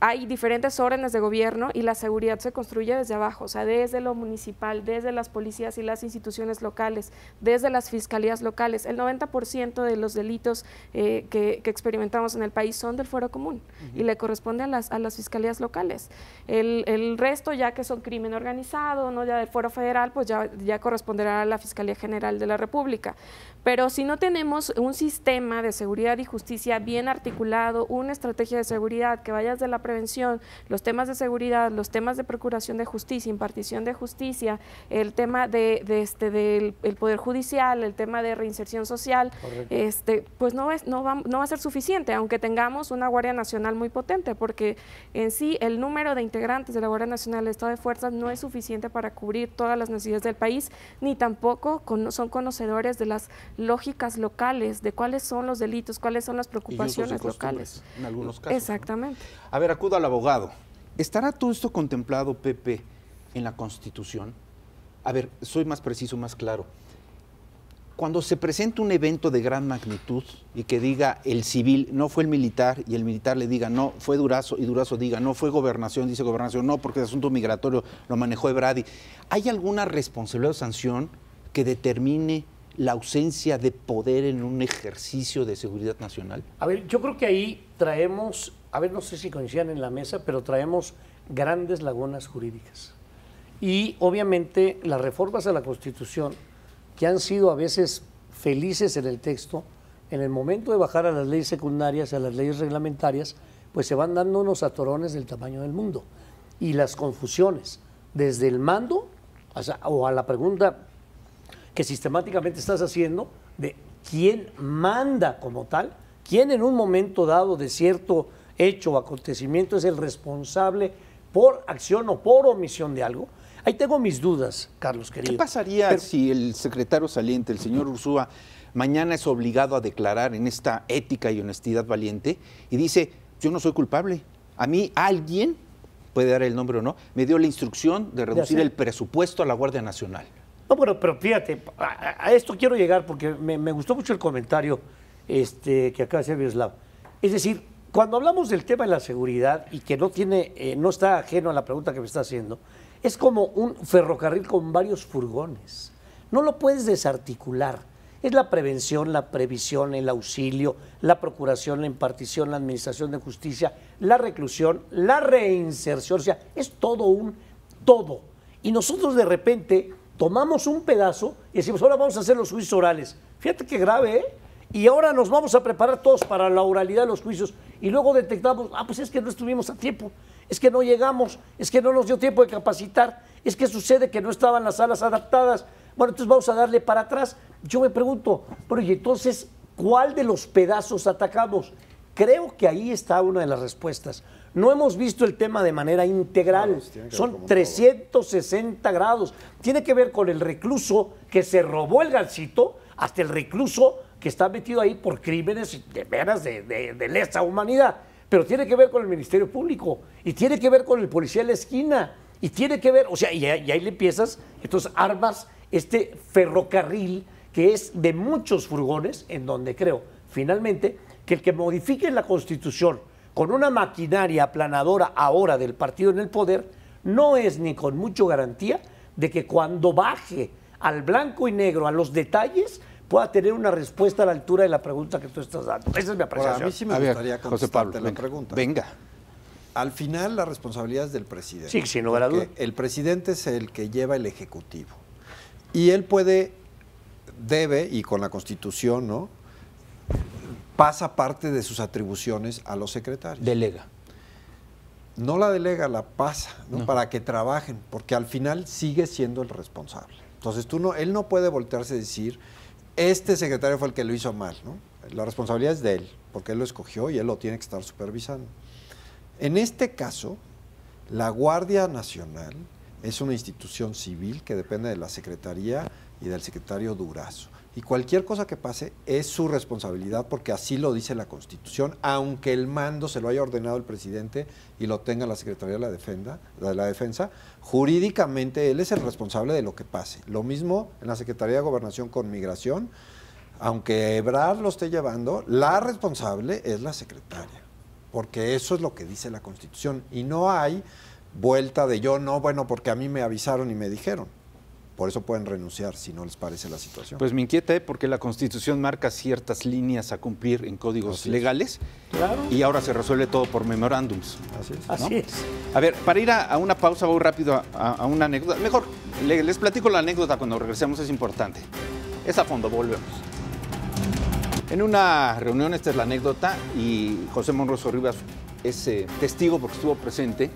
hay diferentes órdenes de gobierno y la seguridad se construye desde abajo, o sea, desde lo municipal, desde las policías y las instituciones locales, desde las fiscalías locales. El 90% de los delitos que experimentamos en el país son del fuero común y le corresponde a las fiscalías locales. El resto, ya que son crimen organizado, ¿no? Ya del fuero federal, pues ya corresponderá a la Fiscalía General de la República. Pero si no tenemos un sistema de seguridad y justicia bien articulado, una estrategia de seguridad que vaya desde la prevención, los temas de seguridad, los temas de procuración de justicia, impartición de justicia, el tema del Poder Judicial, el tema de reinserción social, pues no va a ser suficiente, aunque tengamos una Guardia Nacional muy potente, porque en sí el número de integrantes de la Guardia Nacional del Estado de Fuerzas no es suficiente para cubrir todas las necesidades del país, ni tampoco son conocedores de las lógicas locales, de cuáles son los delitos, cuáles son las preocupaciones locales. En algunos casos. Exactamente. ¿No? A ver, acudo al abogado. ¿Estará todo esto contemplado, Pepe, en la Constitución? A ver, soy más preciso, más claro. Cuando se presenta un evento de gran magnitud y que diga el civil, no fue el militar, y el militar le diga, no, fue Durazo, y Durazo diga, no, fue Gobernación, dice Gobernación, no, porque el asunto migratorio lo manejó Ebradi, ¿hay alguna responsabilidad o sanción que determine la ausencia de poder en un ejercicio de seguridad nacional? A ver, yo creo que ahí traemos, a ver, no sé si coincidan en la mesa, pero traemos grandes lagunas jurídicas. Y obviamente las reformas a la Constitución, que han sido a veces felices en el texto, en el momento de bajar a las leyes secundarias, a las leyes reglamentarias, pues se van dando unos atorones del tamaño del mundo. Y las confusiones, desde el mando o a la pregunta que sistemáticamente estás haciendo de quién manda como tal, quién en un momento dado de cierto hecho o acontecimiento es el responsable por acción o por omisión de algo. Ahí tengo mis dudas, Carlos, querido. ¿Qué pasaría si el secretario saliente, el señor Ursúa, mañana es obligado a declarar en esta ética y honestidad valiente y dice, yo no soy culpable, a mí alguien, puede dar el nombre o no, me dio la instrucción de reducir el presupuesto a la Guardia Nacional? No, bueno, pero fíjate, a esto quiero llegar porque me gustó mucho el comentario que acaba de hacer Miroslav. Es decir, cuando hablamos del tema de la seguridad y que no está ajeno a la pregunta que me está haciendo, es como un ferrocarril con varios furgones. No lo puedes desarticular. Es la prevención, la previsión, el auxilio, la procuración, la impartición, la administración de justicia, la reclusión, la reinserción. O sea, es todo un todo. Y nosotros de repente tomamos un pedazo y decimos, ahora vamos a hacer los juicios orales. Fíjate qué grave, ¿eh? Y ahora nos vamos a preparar todos para la oralidad de los juicios y luego detectamos, pues es que no estuvimos a tiempo, es que no llegamos, es que no nos dio tiempo de capacitar, es que sucede que no estaban las salas adaptadas. Bueno, entonces vamos a darle para atrás. Yo me pregunto, pero y entonces, ¿cuál de los pedazos atacamos? Creo que ahí está una de las respuestas. No hemos visto el tema de manera integral, son 360 grados. Tiene que ver con el recluso que se robó el gancito, hasta el recluso que está metido ahí por crímenes de veras de lesa humanidad. Pero tiene que ver con el Ministerio Público, y tiene que ver con el policía de la esquina, y tiene que ver, o sea, y ahí le empiezas, entonces armas este ferrocarril que es de muchos furgones, en donde creo, finalmente, que el que modifique la Constitución con una maquinaria aplanadora ahora del partido en el poder, no es ni con mucho garantía de que cuando baje al blanco y negro, a los detalles, pueda tener una respuesta a la altura de la pregunta que tú estás dando. Esa es mi apreciación. A mí sí me gustaría contestarte la pregunta. Venga. Al final la responsabilidad es del presidente. Sí, sin lugar a duda. El presidente es el que lleva el ejecutivo. Y él debe, y con la Constitución, ¿no?, pasa parte de sus atribuciones a los secretarios. Delega. No la delega, la pasa, ¿no? Para que trabajen, porque al final sigue siendo el responsable. Entonces él no puede voltearse a decir, este secretario fue el que lo hizo mal, ¿no? La responsabilidad es de él. porque él lo escogió y él lo tiene que estar supervisando. En este caso, la Guardia Nacional es una institución civil que depende de la Secretaría y del secretario Durazo. Y cualquier cosa que pase es su responsabilidad porque así lo dice la Constitución, aunque el mando se lo haya ordenado el presidente y lo tenga la Secretaría de la Defensa, jurídicamente él es el responsable de lo que pase. Lo mismo en la Secretaría de Gobernación con Migración, aunque Ebrard lo esté llevando, la responsable es la secretaria, porque eso es lo que dice la Constitución y no hay vuelta de yo no, bueno, porque a mí me avisaron y me dijeron. Por eso pueden renunciar si no les parece la situación. Pues me inquieta, porque la Constitución marca ciertas líneas a cumplir en códigos legales, claro, y ahora se resuelve todo por memorándums. Así es. ¿No? Así es. A ver, para ir a una pausa, voy rápido a una anécdota. Mejor, les platico la anécdota cuando regresemos, es importante. Es a fondo, volvemos. En una reunión, esta es la anécdota, y José Monroso Rivas es testigo porque estuvo presente.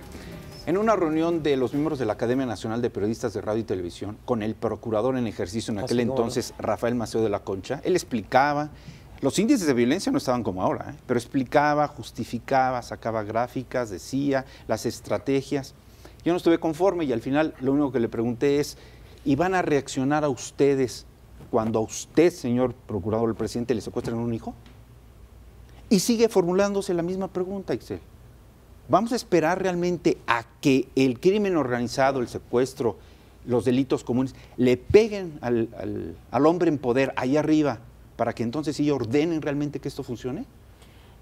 En una reunión de los miembros de la Academia Nacional de Periodistas de Radio y Televisión, con el procurador en ejercicio en aquel entonces, Rafael Maceo de la Concha, él explicaba, los índices de violencia no estaban como ahora, pero explicaba, justificaba, sacaba gráficas, decía las estrategias. Yo no estuve conforme y al final lo único que le pregunté es, ¿y van a reaccionar a ustedes cuando a usted, señor procurador del presidente, le secuestran un hijo? Y sigue formulándose la misma pregunta, Ixel. ¿Vamos a esperar realmente a que el crimen organizado, el secuestro, los delitos comunes, le peguen al hombre en poder ahí arriba para que entonces sí ordenen realmente que esto funcione?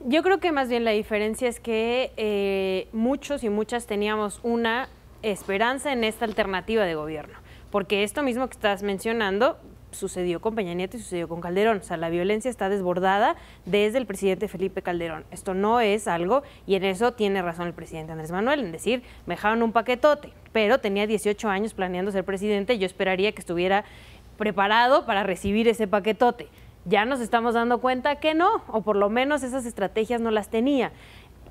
Yo creo que más bien la diferencia es que muchos y muchas teníamos una esperanza en esta alternativa de gobierno, porque esto mismo que estás mencionando sucedió con Peña Nieto y sucedió con Calderón. O sea, la violencia está desbordada desde el presidente Felipe Calderón. Esto no es algo, y en eso tiene razón el presidente Andrés Manuel, en decir, me dejaron un paquetote, pero tenía 18 años planeando ser presidente, yo esperaría que estuviera preparado para recibir ese paquetote. Ya nos estamos dando cuenta que no, o por lo menos esas estrategias no las tenía.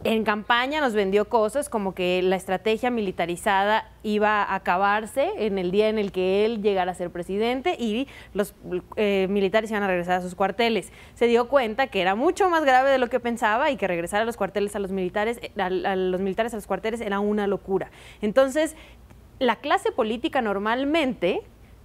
En campaña nos vendió cosas como que la estrategia militarizada iba a acabarse en el día en el que él llegara a ser presidente y los militares iban a regresar a sus cuarteles. Se dio cuenta que era mucho más grave de lo que pensaba y que regresar a los cuarteles a los militares a los cuarteles era una locura. Entonces, la clase política normalmente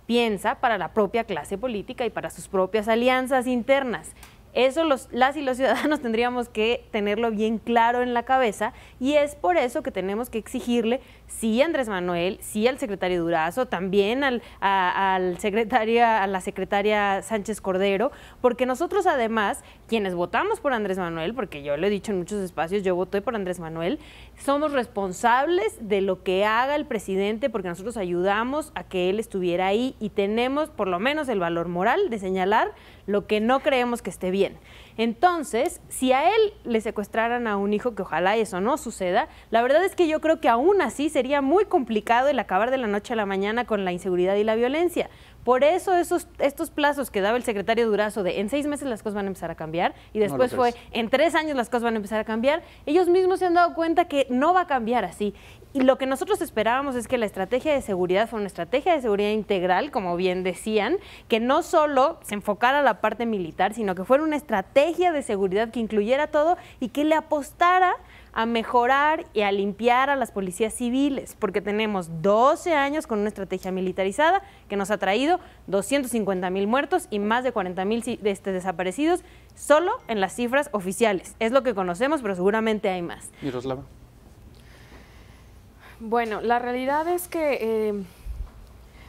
piensa para la propia clase política y para sus propias alianzas internas. Eso las y los ciudadanos tendríamos que tenerlo bien claro en la cabeza y es por eso que tenemos que exigirle sí a Andrés Manuel, sí al secretario Durazo, también a la secretaria Sánchez Cordero, porque nosotros además, quienes votamos por Andrés Manuel, porque yo lo he dicho en muchos espacios, yo voté por Andrés Manuel, somos responsables de lo que haga el presidente porque nosotros ayudamos a que él estuviera ahí y tenemos por lo menos el valor moral de señalar lo que no creemos que esté bien. Entonces, si a él le secuestraran a un hijo, que ojalá eso no suceda, la verdad es que yo creo que aún así sería muy complicado el acabar de la noche a la mañana con la inseguridad y la violencia. Por eso estos plazos que daba el secretario Durazo de en 6 meses las cosas van a empezar a cambiar y después fue en 3 años las cosas van a empezar a cambiar, ellos mismos se han dado cuenta que no va a cambiar así. Y lo que nosotros esperábamos es que la estrategia de seguridad fuera una estrategia de seguridad integral, como bien decían, que no solo se enfocara a la parte militar, sino que fuera una estrategia de seguridad que incluyera todo y que le apostara a mejorar y a limpiar a las policías civiles, porque tenemos 12 años con una estrategia militarizada que nos ha traído 250,000 muertos y más de 40,000 desaparecidos solo en las cifras oficiales. Es lo que conocemos, pero seguramente hay más. Miroslava. Bueno, la realidad es que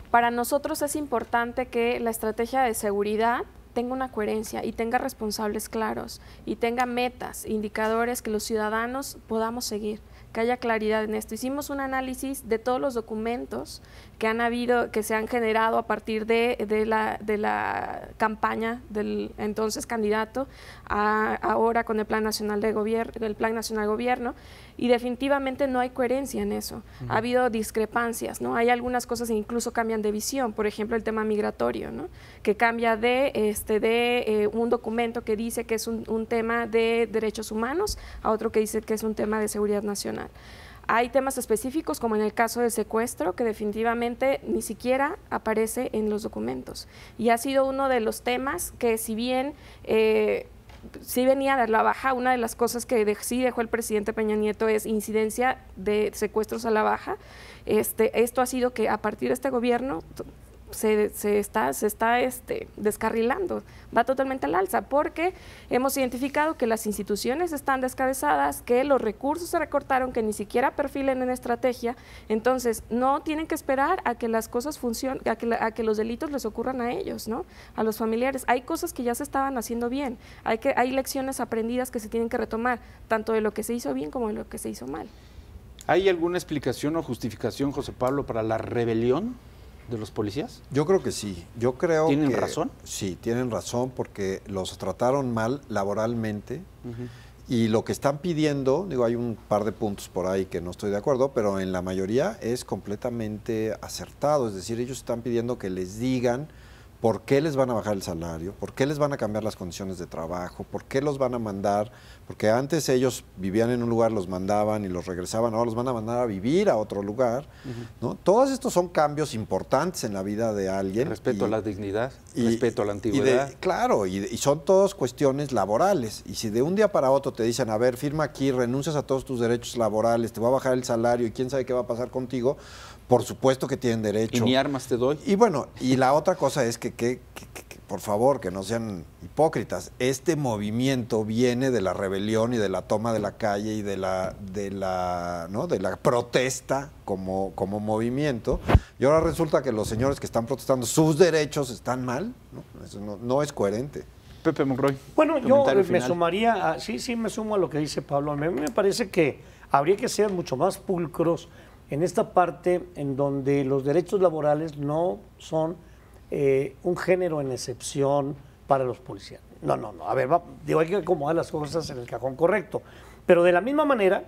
para nosotros es importante que la estrategia de seguridad tenga una coherencia y tenga responsables claros y tenga metas, indicadores que los ciudadanos podamos seguir, que haya claridad en esto. Hicimos un análisis de todos los documentos que han habido, que se han generado a partir de la campaña del entonces candidato ahora con el Plan Nacional de Gobierno, y definitivamente no hay coherencia en eso. Ha habido discrepancias, ¿no? Hay algunas cosas que incluso cambian de visión, por ejemplo el tema migratorio, ¿no? Que cambia de un documento que dice que es un tema de derechos humanos a otro que dice que es un tema de seguridad nacional. Hay temas específicos, como en el caso del secuestro, que definitivamente ni siquiera aparece en los documentos. Y ha sido uno de los temas que, si bien sí venía a la baja. Una de las cosas que sí dejó el presidente Peña Nieto es incidencia de secuestros a la baja. Esto ha sido que a partir de este gobierno se está descarrilando, va totalmente al alza, porque hemos identificado que las instituciones están descabezadas, que los recursos se recortaron, que ni siquiera perfilen en estrategia. Entonces no tienen que esperar a que las cosas funcionen, a que los delitos les ocurran a ellos, ¿no? A los familiares. Hay cosas que ya se estaban haciendo bien, hay lecciones aprendidas que se tienen que retomar, tanto de lo que se hizo bien como de lo que se hizo mal. ¿Hay alguna explicación o justificación, José Pablo, para la rebelión de los policías? Yo creo que sí. Yo creo ¿Tienen que razón? Sí, tienen razón porque los trataron mal laboralmente y lo que están pidiendo, digo, hay un par de puntos por ahí que no estoy de acuerdo, pero en la mayoría es completamente acertado. Es decir, ellos están pidiendo que les digan por qué les van a bajar el salario, por qué les van a cambiar las condiciones de trabajo, por qué los van a mandar, porque antes ellos vivían en un lugar, los mandaban y los regresaban, ahora los van a mandar a vivir a otro lugar, ¿no? Todos estos son cambios importantes en la vida de alguien. Respeto a la dignidad, respeto a la antigüedad. Claro, y son todas cuestiones laborales. Y si de un día para otro te dicen, a ver, firma aquí, renuncias a todos tus derechos laborales, te va a bajar el salario y quién sabe qué va a pasar contigo, por supuesto que tienen derecho. ¿Y ni armas te doy? Y bueno, y la otra cosa es que por favor, que no sean hipócritas. Este movimiento viene de la rebelión y de la toma de la calle y de la protesta como movimiento. Y ahora resulta que los señores que están protestando sus derechos están mal, ¿no? Eso no es coherente. Pepe Monroy. Bueno, yo me final. sumaría, sí me sumo a lo que dice Pablo. A mí me parece que habría que ser mucho más pulcros en esta parte en donde los derechos laborales no son un género en excepción para los policías. No. A ver, hay que acomodar las cosas en el cajón correcto. Pero de la misma manera,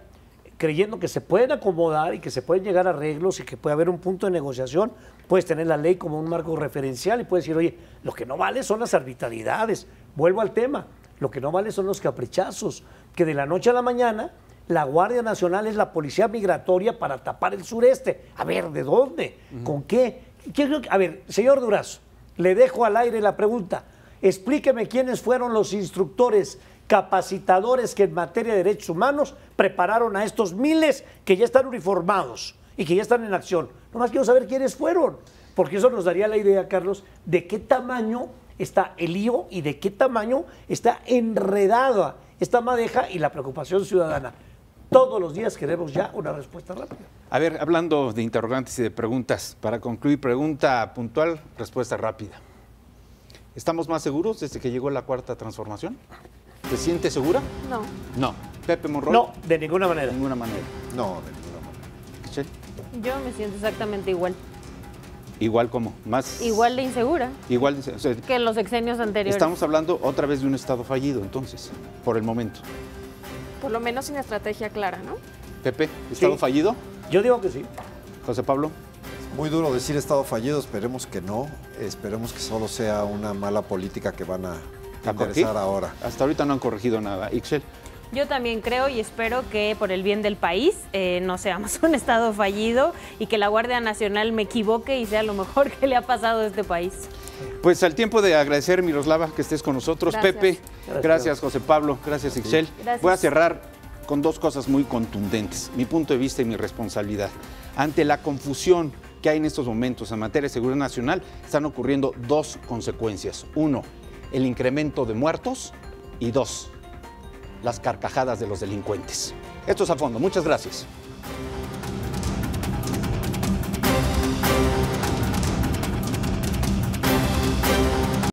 creyendo que se pueden acomodar y que se pueden llegar a arreglos y que puede haber un punto de negociación, puedes tener la ley como un marco referencial y puedes decir, oye, lo que no vale son las arbitrariedades. Vuelvo al tema, lo que no vale son los caprichazos, que de la noche a la mañana la Guardia Nacional es la policía migratoria para tapar el sureste. A ver, ¿de dónde? ¿Con qué? A ver, señor Durazo, le dejo al aire la pregunta. Explíqueme quiénes fueron los instructores, capacitadores que en materia de derechos humanos prepararon a estos miles que ya están uniformados y que ya están en acción. Nomás quiero saber quiénes fueron, porque eso nos daría la idea, Carlos, de qué tamaño está el lío y de qué tamaño está enredada esta madeja y la preocupación ciudadana. Todos los días queremos ya una respuesta rápida. A ver, hablando de interrogantes y de preguntas, para concluir, pregunta puntual, respuesta rápida. ¿Estamos más seguros desde que llegó la cuarta transformación? ¿Te sientes segura? No. No. ¿Pepe Monroy? No, de ninguna manera. De ninguna manera. No, de ninguna manera. ¿Sí? Yo me siento exactamente igual. ¿Igual cómo? ¿Más? Igual de insegura Igual de, o sea, que en los sexenios anteriores. estamos hablando otra vez de un Estado fallido, entonces, por el momento. Por lo menos sin estrategia clara, ¿no? Pepe, ¿Estado Sí. fallido? Yo digo que sí. José Pablo. Muy duro decir Estado fallido, esperemos que no, esperemos que solo sea una mala política que van a enderezar ahora. Hasta ahorita no han corregido nada. Ixchel. Yo también creo y espero que por el bien del país no seamos un estado fallido y que la Guardia Nacional me equivoque y sea lo mejor que le ha pasado a este país. Pues al tiempo de agradecer, Miroslava, que estés con nosotros. Gracias. Pepe, gracias José Pablo, gracias Ixchel. Gracias. Voy a cerrar con dos cosas muy contundentes, mi punto de vista y mi responsabilidad. Ante la confusión que hay en estos momentos en materia de seguridad nacional, están ocurriendo dos consecuencias. Uno, el incremento de muertos y dos, las carcajadas de los delincuentes. Esto es A Fondo. Muchas gracias.